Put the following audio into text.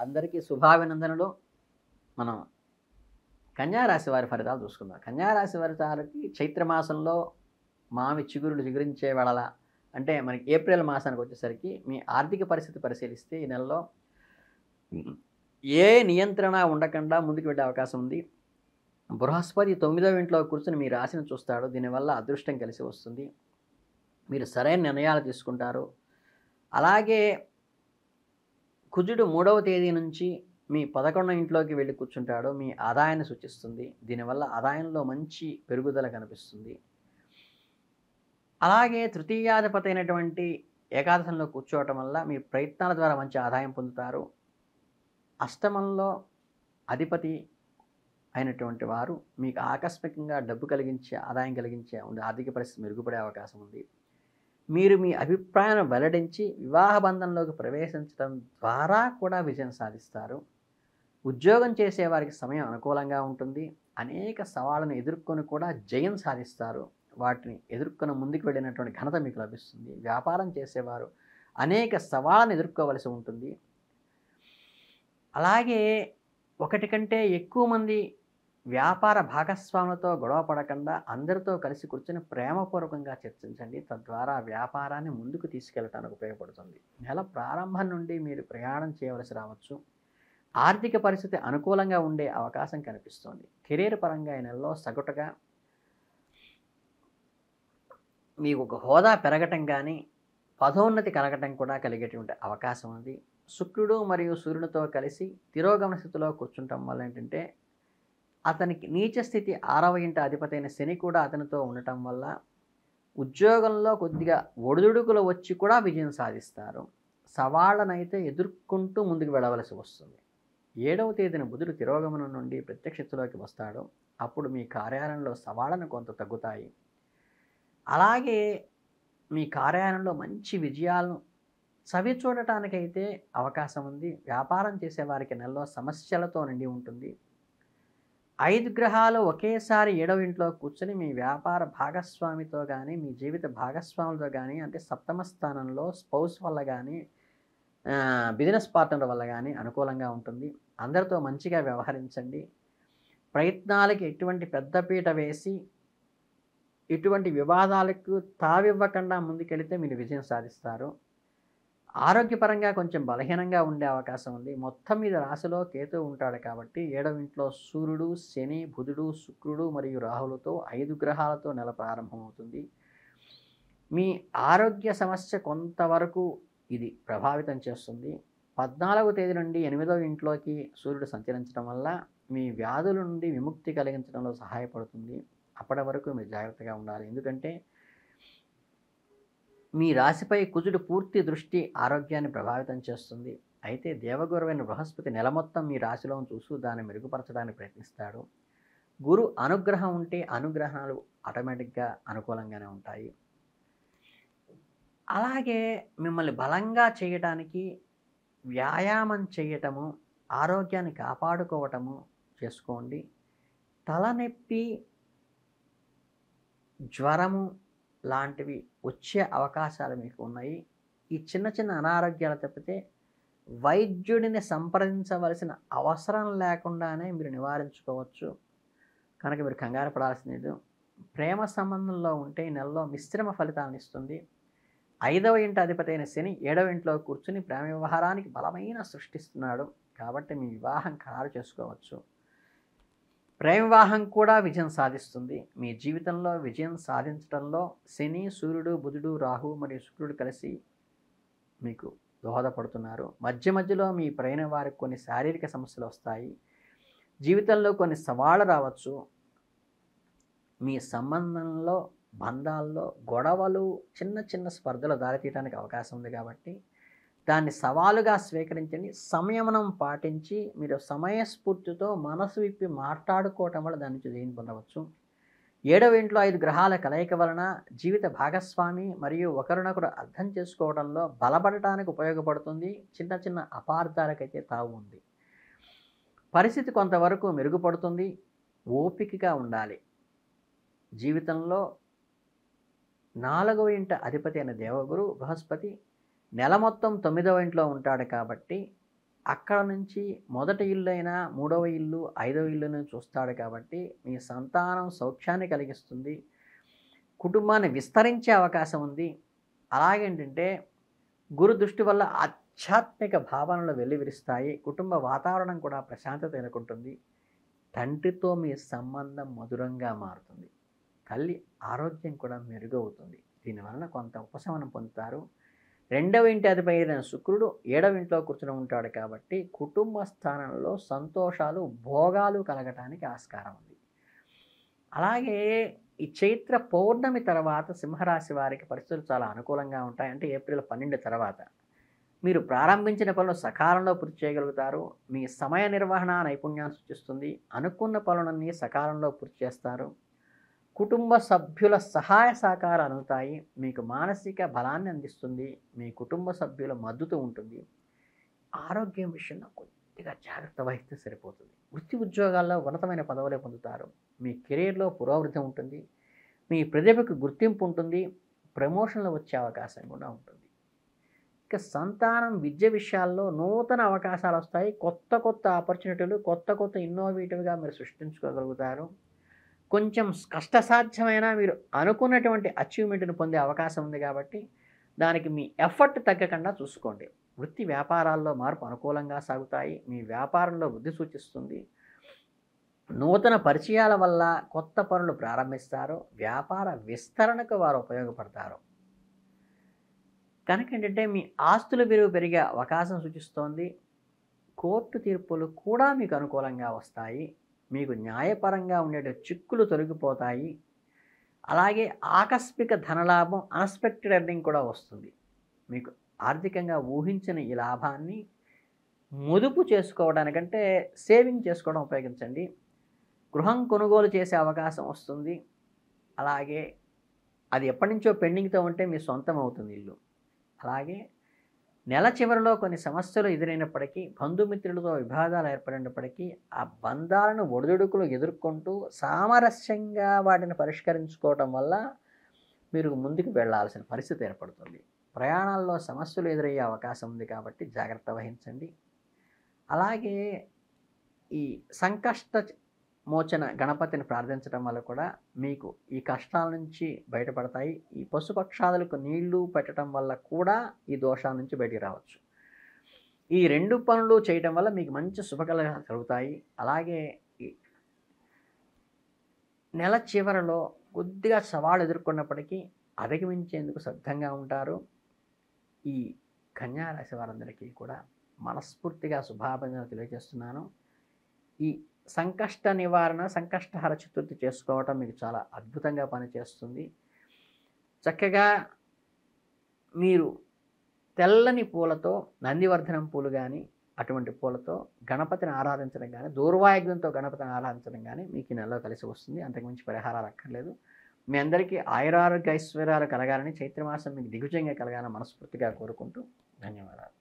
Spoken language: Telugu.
అందరికీ శుభాభినందనలు. మనం కన్యా రాశి వారి ఫలితాలు చూసుకుందాం. కన్యా రాశి వారికి చైత్రమాసంలో మామి చిగురులు చిగురించే వేళల అంటే మనకి ఏప్రిల్ మాసానికి వచ్చేసరికి మీ ఆర్థిక పరిస్థితి పరిశీలిస్తే ఈ నెలలో ఏ నియంత్రణ ఉండకుండా ముందుకు వెళ్ళే అవకాశం ఉంది. బృహస్పతి 9వ ఇంట్లో కూర్చొని మీ రాశిని చూస్తాడు. దీనివల్ల అదృష్టం కలిసి వస్తుంది. మీరు సరైన నిర్ణయాలు తీసుకుంటారు. అలాగే కుజుడు 3వ తేదీ నుంచి మీ 11వ ఇంట్లోకి వెళ్ళి కూర్చుంటాడు. మీ ఆదాయాన్ని సూచిస్తుంది. దీనివల్ల ఆదాయంలో మంచి పెరుగుదల కనిపిస్తుంది. అలాగే తృతీయాధిపతి అయినటువంటి ఏకాదశంలో కూర్చోవటం వల్ల మీ ప్రయత్నాల ద్వారా మంచి ఆదాయం పొందుతారు. అష్టమంలో అధిపతి అయినటువంటి వారు మీకు ఆకస్మికంగా డబ్బు కలిగించే ఆదాయం కలిగించే ఆర్థిక పరిస్థితి మెరుగుపడే అవకాశం ఉంది. మీరు మీ అభిప్రాయాన్ని వెల్లడించి వివాహ బంధంలోకి ప్రవేశించడం ద్వారా కూడా విజయం సాధిస్తారు. ఉద్యోగం చేసేవారికి సమయం అనుకూలంగా ఉంటుంది. అనేక సవాళ్ళను ఎదుర్కొని కూడా జయం సాధిస్తారు. వాటిని ఎదుర్కొని ముందుకు వెళ్ళినటువంటి ఘనత మీకు లభిస్తుంది. వ్యాపారం చేసేవారు అనేక సవాళ్ళను ఎదుర్కోవలసి ఉంటుంది. అలాగే ఒకటి కంటే ఎక్కువ మంది వ్యాపార భాగస్వాములతో గొడవ పడకుండా అందరితో కలిసి కూర్చొని ప్రేమపూర్వకంగా చర్చించండి. తద్వారా వ్యాపారాన్ని ముందుకు తీసుకెళ్ళటానికి ఉపయోగపడుతుంది. నెల ప్రారంభం నుండి మీరు ప్రయాణం చేయవలసి రావచ్చు. ఆర్థిక పరిస్థితి అనుకూలంగా ఉండే అవకాశం కనిపిస్తుంది. కెరీర్ పరంగా ఈ నెలలో సగటుగా మీకు ఒక హోదా పెరగటం కానీ పదోన్నతి కలగటం కూడా కలిగేటువంటి అవకాశం ఉంది. శుక్రుడు మరియు సూర్యునితో కలిసి తిరోగమన స్థితిలో కూర్చుంటాం వల్ల ఏంటంటే అతనికి నీచ స్థితి 6వ ఇంట అధిపతి అయిన శని కూడా అతనితో ఉండటం వల్ల ఉద్యోగంలో కొద్దిగా ఒడిదుడుకులు వచ్చి కూడా విజయం సాధిస్తారు. సవాళ్ళనైతే ఎదుర్కొంటూ ముందుకు వెళ్ళవలసి వస్తుంది. 7వ తేదీన బుధుడు తిరోగమనం నుండి ప్రత్యక్ష స్థితిలోకి వస్తాడు. అప్పుడు మీ కార్యాలయంలో సవాళ్ళను కొంత తగ్గుతాయి. అలాగే మీ కార్యాలయంలో మంచి విజయాలను చవి చూడటానికైతే అవకాశం ఉంది. వ్యాపారం చేసేవారికి నెలలో సమస్యలతో నిండి ఉంటుంది. 5 గ్రహాలు ఒకేసారి 7వ ఇంట్లో కూర్చొని మీ వ్యాపార భాగస్వామితో కానీ మీ జీవిత భాగస్వాములతో కానీ అంటే సప్తమ స్థానంలో స్పౌస్ వల్ల కానీ బిజినెస్ పార్ట్నర్ వల్ల కానీ అనుకూలంగా ఉంటుంది. అందరితో మంచిగా వ్యవహరించండి. ప్రయత్నాలకి ఎటువంటి పెద్దపీట వేసి ఇటువంటి వివాదాలకు తావివ్వకుండా ముందుకెళితే మీరు విజయం సాధిస్తారు. ఆరోగ్యపరంగా కొంచెం బలహీనంగా ఉండే అవకాశం ఉంది. మొత్తం మీద రాశిలో కేతువు ఉంటాడు కాబట్టి 7వ ఇంట్లో సూర్యుడు, శని, బుధుడు, శుక్రుడు మరియు రాహులతో 5 గ్రహాలతో నెల ప్రారంభమవుతుంది. మీ ఆరోగ్య సమస్య కొంతవరకు ఇది ప్రభావితం చేస్తుంది. 14వ తేదీ నుండి 8వ ఇంట్లోకి సూర్యుడు సంచరించడం వల్ల మీ వ్యాధుల నుండి విముక్తి కలిగించడంలో సహాయపడుతుంది. అప్పటి వరకు మీరు జాగ్రత్తగా ఉండాలి. ఎందుకంటే మీ రాశిపై కుజుడు పూర్తి దృష్టి ఆరోగ్యాన్ని ప్రభావితం చేస్తుంది. అయితే దేవగురువైన బృహస్పతి నెల మొత్తం మీ రాశిలో చూస్తూ దాన్ని మెరుగుపరచడానికి ప్రయత్నిస్తాడు. గురు అనుగ్రహం ఉంటే అనుగ్రహాలు ఆటోమేటిక్గా అనుకూలంగానే ఉంటాయి. అలాగే మిమ్మల్ని బలంగా చేయటానికి వ్యాయామం చేయటము, ఆరోగ్యాన్ని కాపాడుకోవటము చేసుకోండి. తలనొప్పి, జ్వరము లాంటివి వచ్చే అవకాశాలు మీకు ఉన్నాయి. ఈ చిన్న చిన్న అనారోగ్యాలు తప్పితే వైద్యుడిని సంప్రదించవలసిన అవసరం లేకుండానే మీరు నివారించుకోవచ్చు. కనుక మీరు కంగారు పడాల్సింది. ప్రేమ సంబంధంలో ఉంటే ఈ నెలలో మిశ్రమ ఫలితాలను ఇస్తుంది. 5వ ఇంట అధిపతి అయిన శని 7వ ఇంట్లో కూర్చుని ప్రేమ వ్యవహారానికి బలమైన సృష్టిస్తున్నాడు. కాబట్టి మీ వివాహం ఖరారు చేసుకోవచ్చు. ప్రేమ వివాహం కూడా విజయం సాధిస్తుంది. మీ జీవితంలో విజయం సాధించడంలో శని, సూర్యుడు, బుధుడు, రాహు మరియు శుక్రుడు కలిసి మీకు దోహదపడుతున్నారు. మధ్య మధ్యలో మీ ప్రయాణ వారికి కొన్ని శారీరక సమస్యలు వస్తాయి. జీవితంలో కొన్ని సవాళ్ళు రావచ్చు. మీ సంబంధంలో బంధాల్లో గొడవలు, చిన్న చిన్న స్పర్ధలు దారితీయడానికి అవకాశం ఉంది. కాబట్టి దాన్ని సవాలుగా స్వీకరించండి. సంయమనం పాటించి మీరు సమయస్ఫూర్తితో మనసు విప్పి మాట్లాడుకోవటం వల్ల దాని నుంచి జయం పొందవచ్చు. 7వ ఇంట్లో 5 గ్రహాల కలయిక వలన జీవిత భాగస్వామి మరియు ఒకరినొకరు అర్థం చేసుకోవడంలో బలపడటానికి ఉపయోగపడుతుంది. చిన్న చిన్న అపార్థాలకైతే తావు ఉంది. పరిస్థితి కొంతవరకు మెరుగుపడుతుంది. ఓపికగా ఉండాలి. జీవితంలో 4వ ఇంట అధిపతి అయిన దేవగురు బృహస్పతి నెల మొత్తం 9వ ఇంట్లో ఉంటాడు కాబట్టి అక్కడ నుంచి మొదటి ఇల్లు అయినా మూడవ ఇల్లు, ఐదవ ఇల్లును చూస్తాడు కాబట్టి మీ సంతానం సౌఖ్యాన్ని కలిగిస్తుంది. కుటుంబాన్ని విస్తరించే అవకాశం ఉంది. అలాగేంటంటే గురు దృష్టి వల్ల ఆధ్యాత్మిక భావనలు వెల్లివిరుస్తాయి. కుటుంబ వాతావరణం కూడా ప్రశాంతత నెలకొంటుంది. తండ్రితో మీ సంబంధం మధురంగా మారుతుంది. తల్లి ఆరోగ్యం కూడా మెరుగవుతుంది. దీనివలన కొంత ఉపశమనం పొందుతారు. రెండవ ఇంటి అధిపతి అయిన శుక్రుడు 7వ ఇంట్లో కూర్చుని ఉంటాడు కాబట్టి కుటుంబ స్థానంలో సంతోషాలు, భోగాలు కలగటానికి ఆస్కారం ఉంది. అలాగే ఈ చైత్ర పౌర్ణమి తర్వాత సింహరాశి వారికి పరిస్థితులు చాలా అనుకూలంగా ఉంటాయి. అంటే ఏప్రిల్ 12 తర్వాత మీరు ప్రారంభించిన పనులు సకాలంలో పూర్తి చేయగలుగుతారు. మీ సమయ నిర్వహణ నైపుణ్యాన్ని సూచిస్తుంది. అనుకున్న పనులన్నీ సకాలంలో పూర్తి చేస్తారు. కుటుంబ సభ్యుల సహాయ సహకారాలు అందుతాయి. మీకు మానసిక బలాన్ని అందిస్తుంది. మీ కుటుంబ సభ్యుల మద్దతు ఉంటుంది. ఆరోగ్యం విషయంలో కొద్దిగా జాగ్రత్త వహిస్తే సరిపోతుంది. వృత్తి ఉద్యోగాల్లో ఉన్నతమైన పదవులే పొందుతారు. మీ కెరీర్లో పురోభివృద్ధి ఉంటుంది. మీ ప్రతిభకు గుర్తింపు ఉంటుంది. ప్రమోషన్లు వచ్చే అవకాశం కూడా ఉంటుంది. ఇక సంతానం విద్య విషయాల్లో నూతన అవకాశాలు వస్తాయి. కొత్త కొత్త ఆపర్చునిటీలు, కొత్త కొత్త ఇన్నోవేటివ్గా మీరు సృష్టించుకోగలుగుతారు. కొంచెం కష్టసాధ్యమైన మీరు అనుకున్నటువంటి అచీవ్మెంట్ని పొందే అవకాశం ఉంది కాబట్టి దానికి మీ ఎఫర్ట్ తగ్గకుండా చూసుకోండి. వృత్తి వ్యాపారాల్లో మార్పు అనుకూలంగా సాగుతాయి. మీ వ్యాపారంలో వృద్ధి సూచిస్తుంది. నూతన పరిచయాల వల్ల కొత్త పనులు ప్రారంభిస్తారు. వ్యాపార విస్తరణకు వారు ఉపయోగపడతారు. కనుక ఏంటంటే మీ ఆస్తుల విలువ పెరిగే అవకాశం సూచిస్తోంది. కోర్టు తీర్పులు కూడా మీకు అనుకూలంగా వస్తాయి. మీకు న్యాయపరంగా ఉండే చిక్కులు తొలగిపోతాయి. అలాగే ఆకస్మిక ధనలాభం, అన్ఎక్స్పెక్టెడ్ ఎర్నింగ్ కూడా వస్తుంది. మీకు ఆర్థికంగా ఊహించిన ఈ లాభాన్ని ముదుపు చేసుకోవడానికంటే సేవింగ్ చేసుకోవడం ఉపయోగించండి. గృహం కొనుగోలు చేసే అవకాశం వస్తుంది. అలాగే అది ఎప్పటి నుంచో పెండింగ్తో ఉంటే మీ సొంతం అవుతుంది ఇల్లు. అలాగే నెల చివరిలో కొన్ని సమస్యలు ఎదురైనప్పటికీ, బంధుమిత్రులతో విభేదాలు ఏర్పడినప్పటికీ ఆ బంధాలను ఒడిదుడుకులు ఎదుర్కొంటూ సామరస్యంగా వాటిని పరిష్కరించుకోవటం వల్ల మీరు ముందుకు వెళ్ళాల్సిన పరిస్థితి ఏర్పడుతుంది. ప్రయాణాల్లో సమస్యలు ఎదురయ్యే అవకాశం ఉంది కాబట్టి జాగ్రత్త వహించండి. అలాగే ఈ సంకష్ట మోచన గణపతిని ప్రార్థించడం వల్ల కూడా మీకు ఈ కష్టాల నుంచి బయటపడతాయి. ఈ పశుపక్షాదులకు నీళ్లు పెట్టడం వల్ల కూడా ఈ దోషాల నుంచి బయటికి రావచ్చు. ఈ 2 పనులు చేయడం వల్ల మీకు మంచి శుభకళలు కలుగుతాయి. అలాగే ఈ నెల చివరలో కొద్దిగా సవాళ్ళు ఎదుర్కొన్నప్పటికీ అధిగమించేందుకు సిద్ధంగా ఉంటారు. ఈ కన్యా రాశి వారందరికీ కూడా మనస్ఫూర్తిగా శుభాభినందనలు తెలియజేస్తున్నాను. ఈ సంకష్ట నివారణ, సంకష్టహర చతుర్థి చేసుకోవటం మీకు చాలా అద్భుతంగా పనిచేస్తుంది. చక్కగా మీరు తెల్లని పూలతో, నందివర్ధనం పూలు కానీ అటువంటి పూలతో గణపతిని ఆరాధించడం కానీ, దూర్వాయుధంతో గణపతిని ఆరాధించడం కానీ మీకు ఈ నెలలో కలిసి వస్తుంది. అంతకుమించి పరిహారాలు అక్కర్లేదు. మీ అందరికీ ఆయురారోగ్య ఐశ్వర్యాలు కలగాలని, చైత్రమాసం మీకు దిగ్విజయంగా కలగాలని మనస్ఫూర్తిగా కోరుకుంటూ ధన్యవాదాలు.